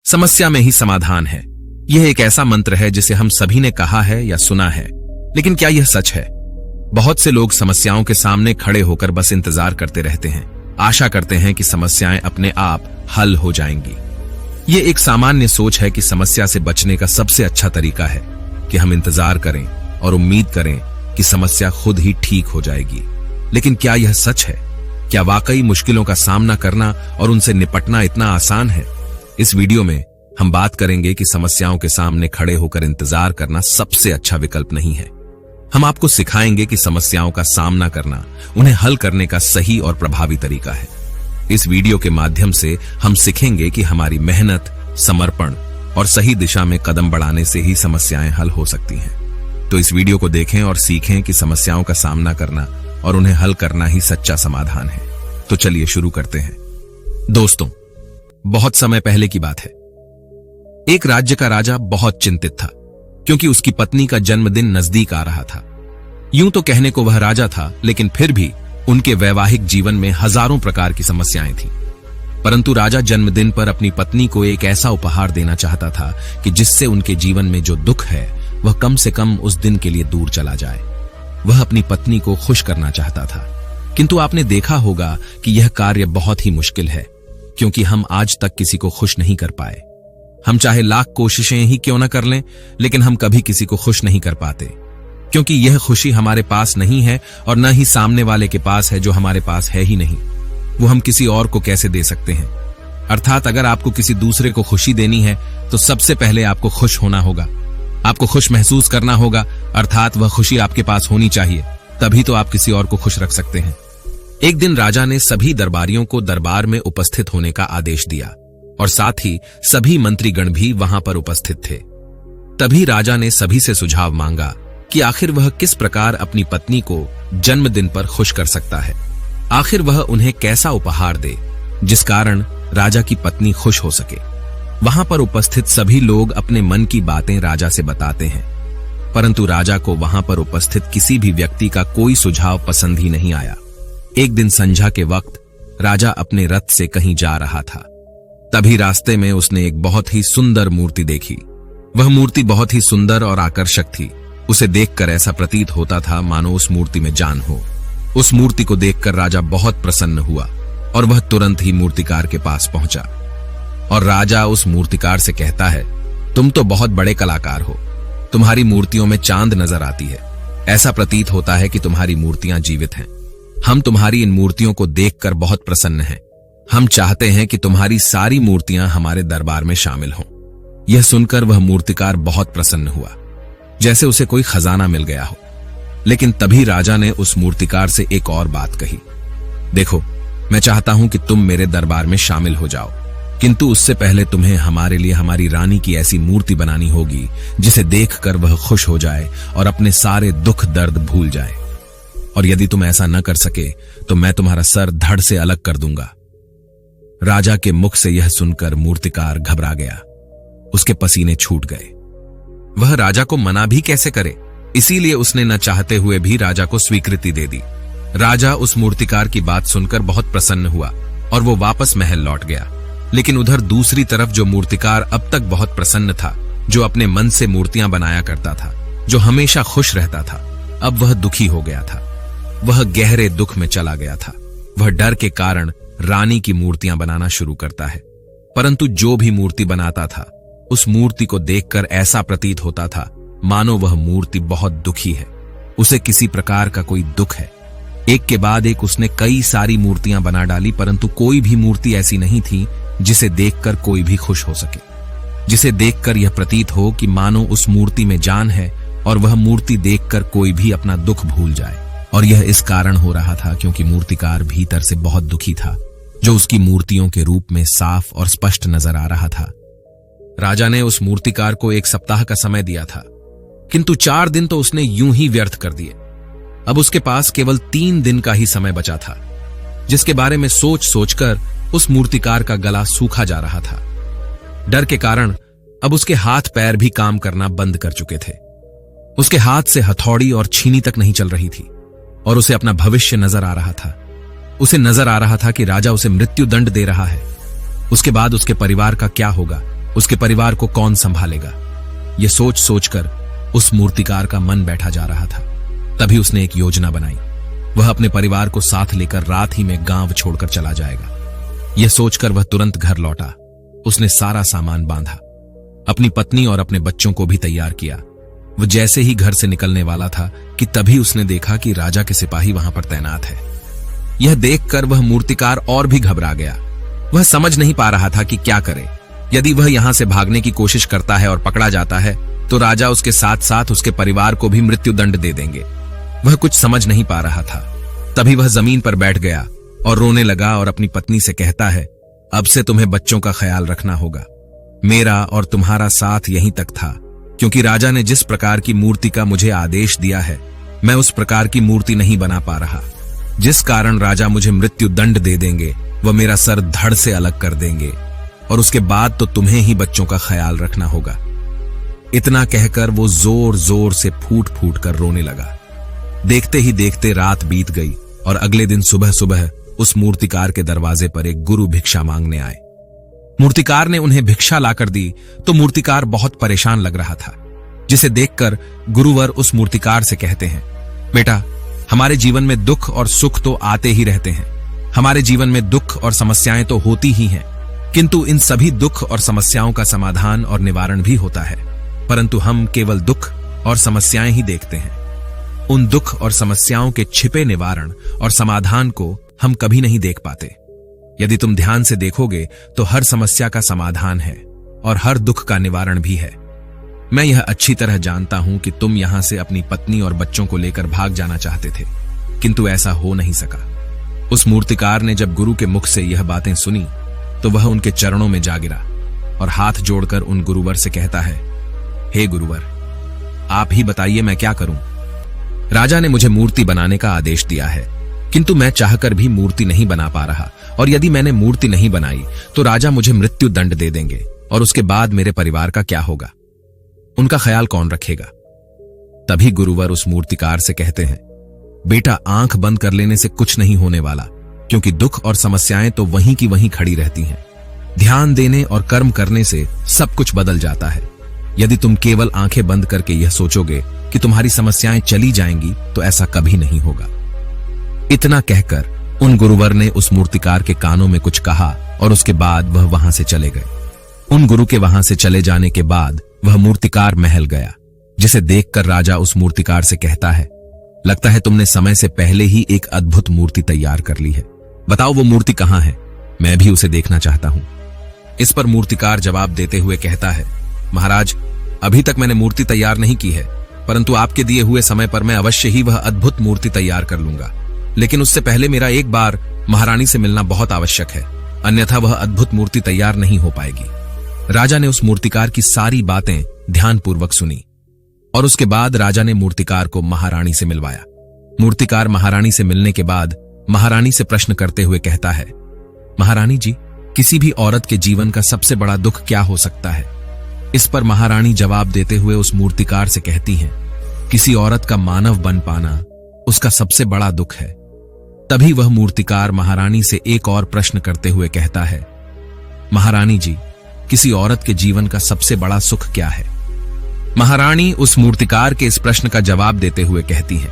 समस्या में ही समाधान है। यह एक ऐसा मंत्र है जिसे हम सभी ने कहा है या सुना है, लेकिन क्या यह सच है? बहुत से लोग समस्याओं के सामने खड़े होकर बस इंतजार करते रहते हैं, आशा करते हैं कि समस्याएं अपने आप हल हो जाएंगी। ये एक सामान्य सोच है कि समस्या से बचने का सबसे अच्छा तरीका है कि हम इंतजार करें और उम्मीद करें कि समस्या खुद ही ठीक हो जाएगी। लेकिन क्या यह सच है? क्या वाकई मुश्किलों का सामना करना और उनसे निपटना इतना आसान है? इस वीडियो में हम बात करेंगे कि समस्याओं के सामने खड़े होकर इंतजार करना सबसे अच्छा विकल्प नहीं है। हम आपको सिखाएंगे कि समस्याओं का सामना करना उन्हें हल करने का सही और प्रभावी तरीका है। इस वीडियो के माध्यम से हम सीखेंगे कि हमारी मेहनत, समर्पण और सही दिशा में कदम बढ़ाने से ही समस्याएं हल हो सकती हैं। तो इस वीडियो को देखें और सीखें कि समस्याओं का सामना करना और उन्हें हल करना ही सच्चा समाधान है। तो चलिए शुरू करते हैं। दोस्तों, बहुत समय पहले की बात है। एक राज्य का राजा बहुत चिंतित था क्योंकि उसकी पत्नी का जन्मदिन नजदीक आ रहा था। यूं तो कहने को वह राजा था, लेकिन फिर भी उनके वैवाहिक जीवन में हजारों प्रकार की समस्याएं थीं। परंतु राजा जन्मदिन पर अपनी पत्नी को एक ऐसा उपहार देना चाहता था कि जिससे उनके जीवन में जो दुख है वह कम से कम उस दिन के लिए दूर चला जाए। वह अपनी पत्नी को खुश करना चाहता था, किंतु आपने देखा होगा कि यह कार्य बहुत ही मुश्किल है, क्योंकि हम आज तक किसी को खुश नहीं कर पाए। हम चाहे लाख कोशिशें ही क्यों न कर लें, लेकिन हम कभी किसी को खुश नहीं कर पाते, क्योंकि यह खुशी हमारे पास नहीं है और न ही सामने वाले के पास है जो हमारे पास है ही नहीं। वो हम किसी और को कैसे दे सकते हैं? अर्थात अगर आपको किसी दूसरे को खुशी देनी है तो सबसे पहले आपको खुश होना होगा, आपको खुश महसूस करना होगा, अर्थात वह खुशी आपके पास होनी चाहिए, तभी तो आप किसी और को खुश रख सकते हैं। एक दिन राजा ने सभी दरबारियों को दरबार में उपस्थित होने का आदेश दिया और साथ ही सभी मंत्रीगण भी वहां पर उपस्थित थे। तभी राजा ने सभी से सुझाव मांगा कि आखिर वह किस प्रकार अपनी पत्नी को जन्मदिन पर खुश कर सकता है। आखिर वह उन्हें कैसा उपहार दे जिस कारण राजा की पत्नी खुश हो सके। वहां पर उपस्थित सभी लोग अपने मन की बातें राजा से बताते हैं, परंतु राजा को वहां पर उपस्थित किसी भी व्यक्ति का कोई सुझाव पसंद ही नहीं आया। एक दिन संध्या के वक्त राजा अपने रथ से कहीं जा रहा था। तभी रास्ते में उसने एक बहुत ही सुंदर मूर्ति देखी। वह मूर्ति बहुत ही सुंदर और आकर्षक थी। उसे देखकर ऐसा प्रतीत होता था मानो उस मूर्ति में जान हो। उस मूर्ति को देखकर राजा बहुत प्रसन्न हुआ और वह तुरंत ही मूर्तिकार के पास पहुंचा और राजा उस मूर्तिकार से कहता है, तुम तो बहुत बड़े कलाकार हो, तुम्हारी मूर्तियों में चांद नजर आती है। ऐसा प्रतीत होता है कि तुम्हारी मूर्तियां जीवित हैं। हम तुम्हारी इन मूर्तियों को देखकर बहुत प्रसन्न हैं। हम चाहते हैं कि तुम्हारी सारी मूर्तियां हमारे दरबार में शामिल हों। यह सुनकर वह मूर्तिकार बहुत प्रसन्न हुआ, जैसे उसे कोई खजाना मिल गया हो। लेकिन तभी राजा ने उस मूर्तिकार से एक और बात कही, देखो, मैं चाहता हूं कि तुम मेरे दरबार में शामिल हो जाओ, किंतु उससे पहले तुम्हें हमारे लिए हमारी रानी की ऐसी मूर्ति बनानी होगी जिसे देखकर वह खुश हो जाए और अपने सारे दुख दर्द भूल जाए। और यदि तुम ऐसा न कर सके तो मैं तुम्हारा सर धड़ से अलग कर दूंगा। राजा के मुख से यह सुनकर मूर्तिकार घबरा गया। उसके पसीने छूट गए। वह राजा को मना भी कैसे करे, इसीलिए उसने न चाहते हुए भी राजा को स्वीकृति दे दी। राजा उस मूर्तिकार की बात सुनकर बहुत प्रसन्न हुआ और वो वापस महल लौट गया। लेकिन उधर दूसरी तरफ जो मूर्तिकार अब तक बहुत प्रसन्न था, जो अपने मन से मूर्तियां बनाया करता था, जो हमेशा खुश रहता था, अब वह दुखी हो गया था। वह गहरे दुख में चला गया था। वह डर के कारण रानी की मूर्तियां बनाना शुरू करता है, परंतु जो भी मूर्ति बनाता था उस मूर्ति को देखकर ऐसा प्रतीत होता था मानो वह मूर्ति बहुत दुखी है, उसे किसी प्रकार का कोई दुख है। एक के बाद एक उसने कई सारी मूर्तियां बना डाली, परंतु कोई भी मूर्ति ऐसी नहीं थी जिसे देखकर कोई भी खुश हो सके, जिसे देखकर यह प्रतीत हो कि मानो उस मूर्ति में जान है और वह मूर्ति देखकर कोई भी अपना दुख भूल जाए। और यह इस कारण हो रहा था क्योंकि मूर्तिकार भीतर से बहुत दुखी था, जो उसकी मूर्तियों के रूप में साफ और स्पष्ट नजर आ रहा था। राजा ने उस मूर्तिकार को 1 सप्ताह का समय दिया था, किंतु 4 दिन तो उसने यूं ही व्यर्थ कर दिए। अब उसके पास केवल 3 दिन का ही समय बचा था, जिसके बारे में सोच सोचकर उस मूर्तिकार का गला सूखा जा रहा था। डर के कारण अब उसके हाथ पैर भी काम करना बंद कर चुके थे। उसके हाथ से हथौड़ी और छीनी तक नहीं चल रही थी और उसे अपना भविष्य नजर आ रहा था। उसे नजर आ रहा था कि राजा उसे मृत्यु दंड दे रहा है। उसके बाद उसके परिवार का क्या होगा, उसके परिवार को कौन संभालेगा? यह सोच सोचकर उस मूर्तिकार का मन बैठा जा रहा था। तभी उसने एक योजना बनाई। वह अपने परिवार को साथ लेकर रात ही में गांव छोड़कर चला जाएगा। यह सोचकर वह तुरंत घर लौटा। उसने सारा सामान बांधा, अपनी पत्नी और अपने बच्चों को भी तैयार किया। वह जैसे ही घर से निकलने वाला था कि तभी उसने देखा कि राजा के सिपाही वहां पर तैनात है। यह देखकर वह मूर्तिकार और भी घबरा गया। वह समझ नहीं पा रहा था कि क्या करे। यदि वह यहां से भागने की कोशिश करता है और पकड़ा जाता है तो राजा उसके साथ साथ उसके परिवार को भी मृत्युदंड दे देंगे। वह कुछ समझ नहीं पा रहा था। तभी वह जमीन पर बैठ गया और रोने लगा और अपनी पत्नी से कहता है, अब से तुम्हें बच्चों का ख्याल रखना होगा। मेरा और तुम्हारा साथ यहीं तक था, क्योंकि राजा ने जिस प्रकार की मूर्ति का मुझे आदेश दिया है, मैं उस प्रकार की मूर्ति नहीं बना पा रहा। जिस कारण राजा मुझे मृत्यु दंड दे देंगे, वह मेरा सर धड़ से अलग कर देंगे और उसके बाद तो तुम्हें ही बच्चों का ख्याल रखना होगा। इतना कहकर वो जोर जोर से फूट फूट कर रोने लगा। देखते ही देखते रात बीत गई और अगले दिन सुबह सुबह उस मूर्तिकार के दरवाजे पर एक गुरु भिक्षा मांगने आए। मूर्तिकार ने उन्हें भिक्षा लाकर दी तो मूर्तिकार बहुत परेशान लग रहा था, जिसे देखकर गुरुवर उस मूर्तिकार से कहते हैं, बेटा, हमारे जीवन में दुख और सुख तो आते ही रहते हैं। हमारे जीवन में दुख और समस्याएं तो होती ही हैं, किंतु इन सभी दुख और समस्याओं का समाधान और निवारण भी होता है, परंतु हम केवल दुख और समस्याएं ही देखते हैं। उन दुख और समस्याओं के छिपे निवारण और समाधान को हम कभी नहीं देख पाते। यदि तुम ध्यान से देखोगे तो हर समस्या का समाधान है और हर दुख का निवारण भी है। मैं यह अच्छी तरह जानता हूं कि तुम यहां से अपनी पत्नी और बच्चों को लेकर भाग जाना चाहते थे, किंतु ऐसा हो नहीं सका। उस मूर्तिकार ने जब गुरु के मुख से यह बातें सुनी तो वह उनके चरणों में जा गिरा और हाथ जोड़कर उन गुरुवर से कहता है, हे गुरुवर, आप ही बताइए मैं क्या करूं। राजा ने मुझे मूर्ति बनाने का आदेश दिया है, किंतु मैं चाहकर भी मूर्ति नहीं बना पा रहा, और यदि मैंने मूर्ति नहीं बनाई तो राजा मुझे मृत्यु दंड दे देंगे और उसके बाद मेरे परिवार का क्या होगा? उनका ख्याल कौन रखेगा? तभी गुरुवर उस मूर्तिकार से कहते हैं, बेटा, आंख बंद कर लेने से कुछ नहीं होने वाला, क्योंकि दुख और समस्याएं तो वहीं की वहीं खड़ी रहती हैं। ध्यान देने और कर्म करने से सब कुछ बदल जाता है। यदि तुम केवल आंखें बंद करके यह सोचोगे कि तुम्हारी समस्याएं चली जाएंगी तो ऐसा कभी नहीं होगा। इतना कहकर उन गुरुवर ने उस मूर्तिकार के कानों में कुछ कहा और उसके बाद वह वहां से चले गए। उन गुरु के वहां से चले जाने के बाद वह मूर्तिकार महल गया, जिसे देखकर राजा उस मूर्तिकार से कहता है, लगता है तुमने समय से पहले ही एक अद्भुत मूर्ति तैयार कर ली है। बताओ वो मूर्ति कहां है, मैं भी उसे देखना चाहता हूं। इस पर मूर्तिकार जवाब देते हुए कहता है, महाराज, अभी तक मैंने मूर्ति तैयार नहीं की है, परंतु आपके दिए हुए समय पर मैं अवश्य ही वह अद्भुत मूर्ति तैयार कर लूंगा। लेकिन उससे पहले मेरा एक बार महारानी से मिलना बहुत आवश्यक है, अन्यथा वह अद्भुत मूर्ति तैयार नहीं हो पाएगी। राजा ने उस मूर्तिकार की सारी बातें ध्यानपूर्वक सुनी और उसके बाद राजा ने मूर्तिकार को महारानी से मिलवाया। मूर्तिकार महारानी से मिलने के बाद महारानी से प्रश्न करते हुए कहता है, महारानी जी, किसी भी औरत के जीवन का सबसे बड़ा दुख क्या हो सकता है? इस पर महारानी जवाब देते हुए उस मूर्तिकार से कहती हैं, किसी औरत का मानव बन पाना उसका सबसे बड़ा दुख है। तभी वह मूर्तिकार महारानी से एक और प्रश्न करते हुए कहता है, महारानी जी, किसी औरत के जीवन का सबसे बड़ा सुख क्या है? महारानी उस मूर्तिकार के इस प्रश्न का जवाब देते हुए कहती है,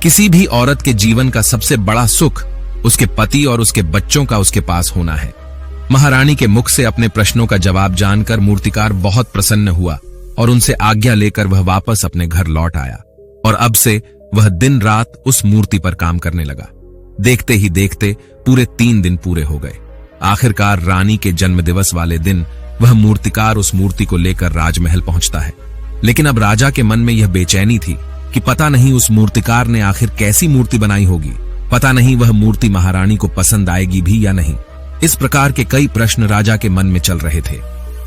किसी भी औरत के जीवन का सबसे बड़ा सुख उसके पति और उसके बच्चों का उसके पास होना है। महारानी के मुख से अपने प्रश्नों का जवाब जानकर मूर्तिकार बहुत प्रसन्न हुआ और उनसे आज्ञा लेकर वह वापस अपने घर लौट आया और अब से वह दिन रात उस मूर्ति पर काम करने लगा। देखते ही देखते पूरे 3 दिन पूरे हो गए। आखिरकार रानी के जन्मदिवस वाले दिन वह मूर्तिकार उस मूर्ति को लेकर राजमहल पहुंचता है। लेकिन अब राजा के मन में यह बेचैनी थी कि पता नहीं उस मूर्तिकार ने आखिर कैसी मूर्ति बनाई होगी, पता नहीं वह मूर्ति महारानी को पसंद आएगी भी या नहीं। इस प्रकार के कई प्रश्न राजा के मन में चल रहे थे।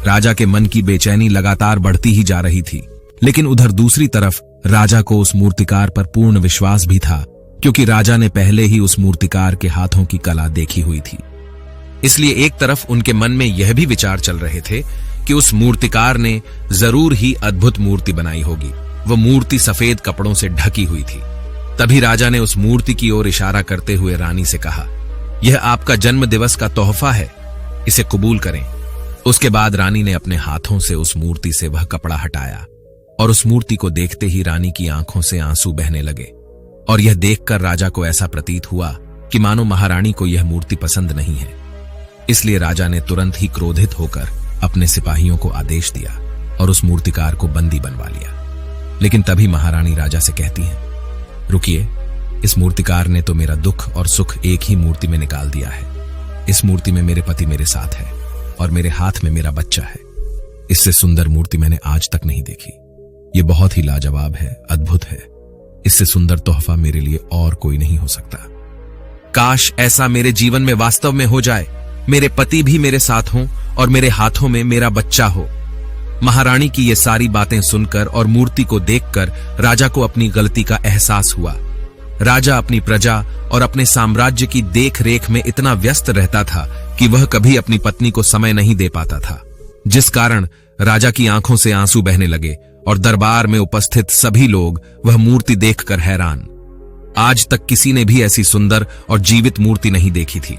राजा के मन की बेचैनी लगातार बढ़ती ही जा रही थी, लेकिन उधर दूसरी तरफ राजा को उस मूर्तिकार पर पूर्ण विश्वास भी था, क्योंकि राजा ने पहले ही उस मूर्तिकार के हाथों की कला देखी हुई थी। इसलिए एक तरफ उनके मन में यह भी विचार चल रहे थे कि उस मूर्तिकार ने जरूर ही अद्भुत मूर्ति बनाई होगी। वह मूर्ति सफेद कपड़ों से ढकी हुई थी। तभी राजा ने उस मूर्ति की ओर इशारा करते हुए रानी से कहा, यह आपका जन्म दिवस का तोहफा है, इसे कबूल करें। उसके बाद रानी ने अपने हाथों से उस मूर्ति से वह कपड़ा हटाया और उस मूर्ति को देखते ही रानी की आंखों से आंसू बहने लगे। और यह देखकर राजा को ऐसा प्रतीत हुआ कि मानो महारानी को यह मूर्ति पसंद नहीं है। इसलिए राजा ने तुरंत ही क्रोधित होकर अपने सिपाहियों को आदेश दिया और उस मूर्तिकार को बंदी बनवा लिया। लेकिन तभी महारानी राजा से कहती हैं, रुकिए, इस मूर्तिकार ने तो मेरा दुख और सुख एक ही मूर्ति में निकाल दिया है। इस मूर्ति में मेरे पति मेरे साथ है और मेरे हाथ में मेरा बच्चा है। इससे सुंदर मूर्ति मैंने आज तक नहीं देखी। ये बहुत ही लाजवाब है, अद्भुत है। इससे सुंदर तोहफा मेरे लिए और कोई नहीं हो सकता। काश ऐसा मेरे जीवन में वास्तव में हो जाए, मेरे पति भी मेरे साथ हों और मेरे हाथों में मेरा बच्चा हो। महारानी की ये सारी बातें सुनकर और मूर्ति को देखकर राजा को अपनी गलती का एहसास हुआ। राजा अपनी प्रजा और अपने साम्राज्य की देख रेख में इतना व्यस्त रहता था कि वह कभी अपनी पत्नी को समय नहीं दे पाता था, जिस कारण राजा की आंखों से आंसू बहने लगे और दरबार में उपस्थित सभी लोग वह मूर्ति देखकर हैरान। आज तक किसी ने भी ऐसी सुंदर और जीवित मूर्ति नहीं देखी थी,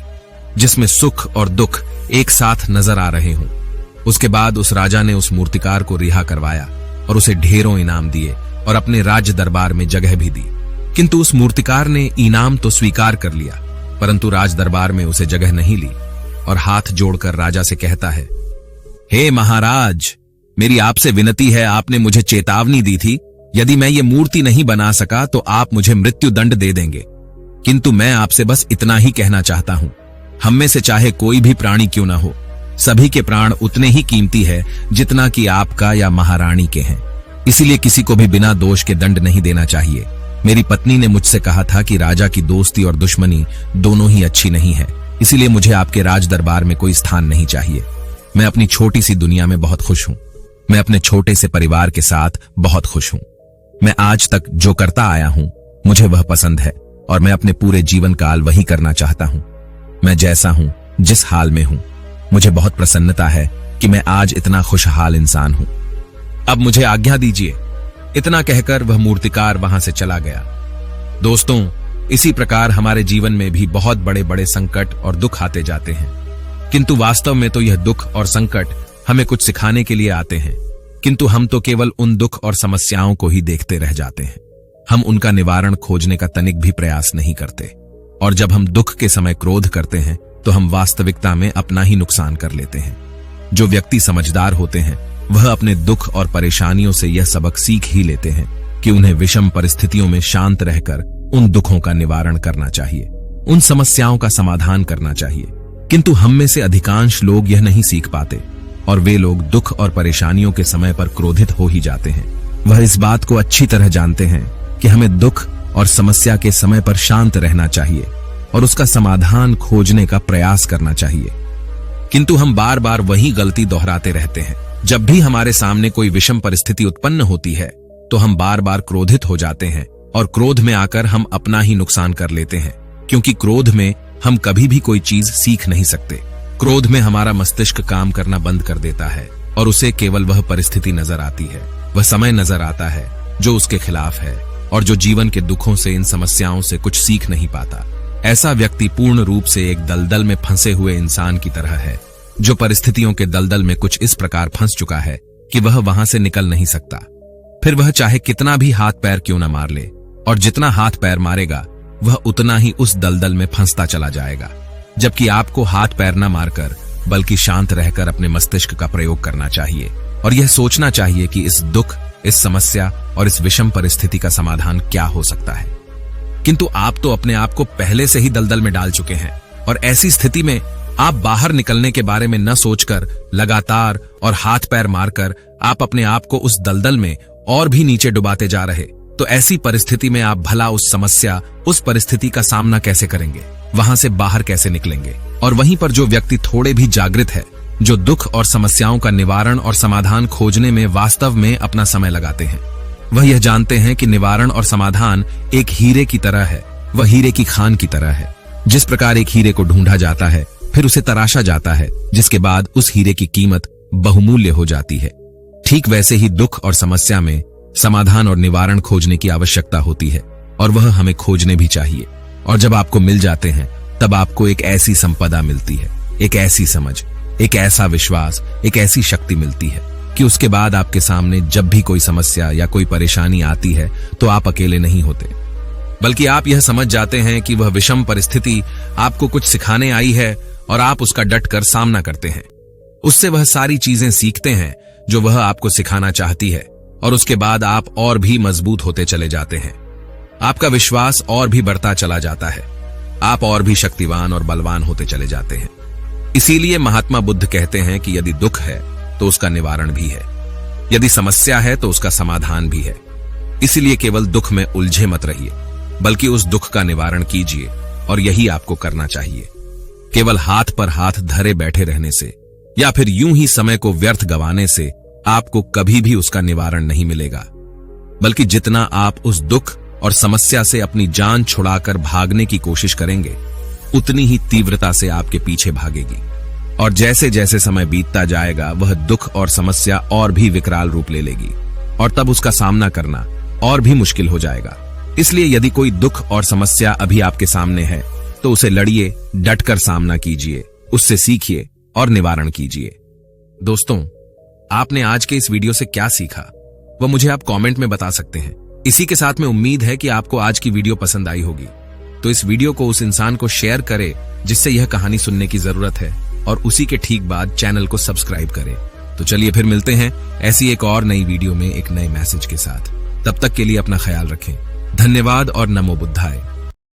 जिसमें सुख और दुख एक साथ नजर आ रहे हों। उसके बाद उस राजा ने उस मूर्तिकार को रिहा करवाया और उसे ढेरों इनाम दिए और अपने राज्य दरबार में जगह भी दी। किंतु उस मूर्तिकार ने इनाम तो स्वीकार कर लिया, परंतु राज दरबार में उसे जगह नहीं ली और हाथ जोड़कर राजा से कहता है, हे महाराज, मेरी आपसे विनती है, आपने मुझे चेतावनी दी थी, यदि मैं ये मूर्ति नहीं बना सका तो आप मुझे मृत्यु दंड दे देंगे। किंतु मैं आपसे बस इतना ही कहना चाहता हूं, हम में से चाहे कोई भी प्राणी क्यों ना हो, सभी के प्राण उतने ही कीमती है जितना कि आपका या महारानी के हैं। इसीलिए किसी को भी बिना दोष के दंड नहीं देना चाहिए। मेरी पत्नी ने मुझसे कहा था कि राजा की दोस्ती और दुश्मनी दोनों ही अच्छी नहीं है, इसीलिए मुझे आपके राज दरबार में कोई स्थान नहीं चाहिए। मैं अपनी छोटी सी दुनिया में बहुत खुश हूं। मैं अपने छोटे से परिवार के साथ बहुत खुश हूं। मैं आज तक जो करता आया हूं मुझे वह पसंद है और मैं अपने पूरे जीवन काल वही करना चाहता हूं। मैं जैसा हूं, जिस हाल में हूं, मुझे बहुत प्रसन्नता है कि मैं आज इतना खुशहाल इंसान हूं। अब मुझे आज्ञा दीजिए। इतना कहकर वह मूर्तिकार वहां से चला गया। दोस्तों, इसी प्रकार हमारे जीवन में भी बहुत बड़े बड़े संकट और दुख आते जाते हैं, किंतु वास्तव में तो यह दुख और संकट हमें कुछ सिखाने के लिए आते हैं, किंतु हम तो केवल उन दुख और समस्याओं को ही देखते रह जाते हैं। हम उनका निवारण खोजने का तनिक भी प्रयास नहीं करते और जब हम दुख के समय क्रोध करते हैं तो हम वास्तविकता में अपना ही नुकसान कर लेते हैं। जो व्यक्ति समझदार होते हैं वह अपने दुख और परेशानियों से यह सबक सीख ही लेते हैं कि उन्हें विषम परिस्थितियों में शांत रहकर उन दुखों का निवारण करना चाहिए, उन समस्याओं का समाधान करना चाहिए। किंतु हम में से अधिकांश लोग यह नहीं सीख पाते और वे लोग दुख और परेशानियों के समय पर क्रोधित हो ही जाते हैं। वह इस बात को अच्छी तरह जानते हैं कि हमें दुख और समस्या के समय पर शांत रहना चाहिए और उसका समाधान खोजने का प्रयास करना चाहिए, किंतु हम बार बार वही गलती दोहराते रहते हैं। जब भी हमारे सामने कोई विषम परिस्थिति उत्पन्न होती है तो हम बार बार क्रोधित हो जाते हैं और क्रोध में आकर हम अपना ही नुकसान कर लेते हैं, क्योंकि क्रोध में हम कभी भी कोई चीज सीख नहीं सकते। क्रोध में हमारा मस्तिष्क काम करना बंद कर देता है और उसे केवल वह परिस्थिति नजर आती है, वह समय नजर आता है जो उसके खिलाफ है और जो जीवन के दुखों से, इन समस्याओं से कुछ सीख नहीं पाता। ऐसा व्यक्ति पूर्ण रूप से एक दलदल में फंसे हुए इंसान की तरह है, जो परिस्थितियों के दलदल में कुछ इस प्रकार फंस चुका है कि वह वहां से निकल नहीं सकता। फिर वह चाहे कितना भी हाथ पैर क्यों न मार ले, और जितना हाथ पैर मारेगा वह उतना ही उस दलदल में फंसता चला जाएगा। जबकि आपको हाथ पैर न मारकर बल्कि शांत रहकर अपने मस्तिष्क का प्रयोग करना चाहिए और यह सोचना चाहिए कि इस दुख, इस समस्या और इस विषम परिस्थिति का समाधान क्या हो सकता है। किंतु आप तो अपने आप को पहले से ही दलदल में डाल चुके हैं और ऐसी स्थिति में आप बाहर निकलने के बारे में न सोचकर लगातार और हाथ पैर मारकर आप अपने आप को उस दलदल में और भी नीचे डुबाते जा रहे, तो ऐसी परिस्थिति में आप भला उस समस्या, उस परिस्थिति का सामना कैसे करेंगे, वहां से बाहर कैसे निकलेंगे। और वहीं पर जो व्यक्ति थोड़े भी जागृत है, जो दुख और समस्याओं का निवारण और समाधान खोजने में वास्तव में अपना समय लगाते हैं, वह यह जानते हैं कि निवारण और समाधान एक हीरे की तरह है, वह हीरे की खान की तरह है। जिस प्रकार एक हीरे को ढूंढा जाता है, फिर उसे तराशा जाता है, जिसके बाद उस हीरे की कीमत बहुमूल्य हो जाती है, ठीक वैसे ही दुख और समस्या में समाधान और निवारण खोजने की आवश्यकता होती है और वह हमें खोजने भी चाहिए। और जब आपको मिल जाते हैं तब आपको एक ऐसी संपदा मिलती है, एक ऐसी समझ, एक ऐसा विश्वास, एक ऐसी शक्ति मिलती है कि उसके बाद आपके सामने जब भी कोई समस्या या कोई परेशानी आती है तो आप अकेले नहीं होते, बल्कि आप यह समझ जाते हैं कि वह विषम परिस्थिति आपको कुछ सिखाने आई है और आप उसका डटकर सामना करते हैं। उससे वह सारी चीजें सीखते हैं जो वह आपको सिखाना चाहती है और उसके बाद आप और भी मजबूत होते चले जाते हैं। आपका विश्वास और भी बढ़ता चला जाता है, आप और भी शक्तिवान और बलवान होते चले जाते हैं। इसीलिए महात्मा बुद्ध कहते हैं कि यदि दुख है तो उसका निवारण भी है, यदि समस्या है तो उसका समाधान भी है। इसीलिए केवल दुख में उलझे मत रहिए, बल्कि उस दुख का निवारण कीजिए, और यही आपको करना चाहिए। केवल हाथ पर हाथ धरे बैठे रहने से या फिर यूं ही समय को व्यर्थ गंवाने से आपको कभी भी उसका निवारण नहीं मिलेगा, बल्कि जितना आप उस दुख और समस्या से अपनी जान छुड़ाकर भागने की कोशिश करेंगे, उतनी ही तीव्रता से आपके पीछे भागेगी। और जैसे जैसे समय बीतता जाएगा वह दुख और समस्या और भी विकराल रूप ले लेगी और तब उसका सामना करना और भी मुश्किल हो जाएगा। इसलिए यदि कोई दुख और समस्या अभी आपके सामने है तो उसे लड़िए, डटकर सामना कीजिए, उससे सीखिए और निवारण कीजिए। दोस्तों, आपने आज के इस वीडियो से क्या सीखा वह मुझे आप कमेंट में बता सकते हैं। इसी के साथ में उम्मीद है कि आपको आज की वीडियो पसंद आई होगी, तो इस वीडियो को उस इंसान को शेयर करें जिससे यह कहानी सुनने की जरूरत है, और उसी के ठीक बाद चैनल को सब्सक्राइब करें। तो चलिए फिर मिलते हैं ऐसी एक और नई वीडियो में एक नए मैसेज के साथ। तब तक के लिए अपना ख्याल रखें। धन्यवाद और नमो बुद्धाय।